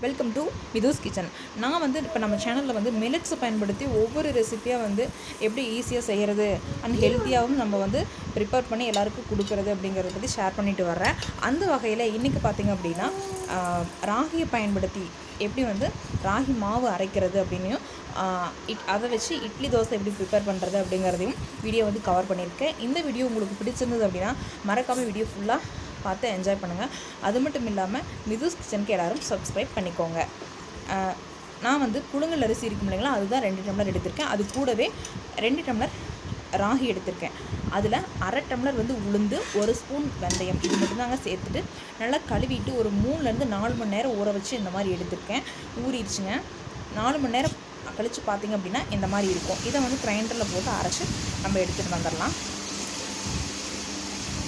Welcome to மிதுஸ் kitchen. நான் வந்து இப்போ நம்ம சேனலில் வந்து மில்லட்ஸை பயன்படுத்தி ஒவ்வொரு ரெசிப்பியாக வந்து எப்படி ஈஸியாக செய்கிறது அண்ட் ஹெல்த்தியாகவும் நம்ம வந்து ப்ரிப்பேர் பண்ணி எல்லாருக்கும் கொடுக்குறது அப்படிங்கிறத பற்றி ஷேர் பண்ணிட்டு வர்றேன். அந்த வகையில் இன்றைக்கி பார்த்திங்க அப்படின்னா ராகியை பயன்படுத்தி எப்படி வந்து ராகி மாவு அரைக்கிறது அப்படின்னும் அதை வச்சு இட்லி தோசை எப்படி ப்ரிப்பேர் பண்ணுறது அப்படிங்கிறதையும் வீடியோ வந்து கவர் பண்ணியிருக்கேன். இந்த வீடியோ உங்களுக்கு பிடிச்சிருந்தது அப்படின்னா மறக்காமல் வீடியோ ஃபுல்லாக பார்த்து என்ஜாய் பண்ணுங்கள். அது மட்டும் இல்லாமல் மிதுஸ் கிச்சனுக்கு எல்லோரும் சப்ஸ்கிரைப் பண்ணிக்கோங்க. நான் வந்து புழுங்கல் அரிசி இருக்கும் இல்லைங்களா, அதுதான் 2 டம்ளர் எடுத்திருக்கேன். அது கூடவே 2 டம்ளர் ராகி எடுத்திருக்கேன். அதில் அரை டம்ளர் வந்து உளுந்து, 1 ஸ்பூன் வெந்தயம், இது மட்டும்தாங்க சேர்த்துட்டு நல்லா கழுவிட்டு ஒரு 3லேருந்து 4 மணி நேரம் ஊற வச்சு இந்த மாதிரி எடுத்திருக்கேன். ஊறிடுச்சுங்க. 4 மணி நேரம் கழித்து பார்த்திங்க அப்படின்னா இந்த மாதிரி இருக்கும். இதை வந்து கிரைண்டரில் போட்டு அரைச்சி நம்ம எடுத்துகிட்டு வந்துடலாம்.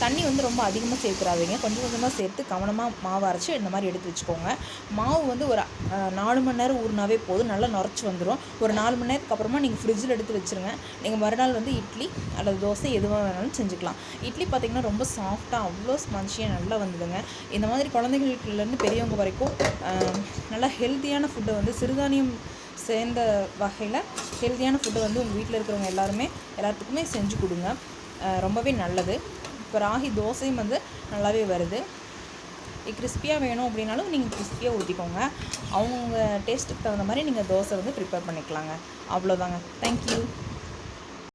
தண்ணி வந்து ரொம்ப அதிகமாக சேர்த்துறாதீங்க, கொஞ்சம் கொஞ்சமாக சேர்த்து கவனமாக மாவு அரைச்சி இந்த மாதிரி எடுத்து வச்சுக்கோங்க. மாவு வந்து ஒரு 4 மணி நேரம் ஊறினாவே போதும், நல்லா நுரைச்சி வந்துடும். ஒரு 4 மணி நேரத்துக்கு அப்புறமா நீங்கள் ஃப்ரிட்ஜில் எடுத்து வச்சுருங்க. நீங்கள் மறுநாள் வந்து இட்லி அல்லது தோசை எதுவாக வேணாலும் செஞ்சுக்கலாம். இட்லி பார்த்திங்கன்னா ரொம்ப சாஃப்டாக அவ்வளோ ஸ்பஞ்சியாக நல்லா வந்ததுங்க. இந்த மாதிரி குழந்தைங்களுக்குலேருந்து பெரியவங்க வரைக்கும் நல்லா ஹெல்த்தியான ஃபுட்டை வந்து சிறுதானியம் சேர்ந்த வகையில் ஹெல்த்தியான ஃபுட்டை வந்து உங்கள் வீட்டில் இருக்கிறவங்க எல்லாத்துக்குமே செஞ்சு கொடுங்க. ரொம்பவே நல்லது. இப்போ ராகி தோசையும் வந்து நல்லாவே வருது. கிறிஸ்பியாக வேணும் அப்படின்னாலும் நீங்கள் கிறிஸ்பியாக ஊற்றிக்கோங்க. அவங்க டேஸ்ட்டுக்கு தகுந்த மாதிரி நீங்கள் தோசை வந்து ப்ரிப்பேர் பண்ணிக்கலாங்க. அவ்வளோதாங்க. தேங்க்யூ.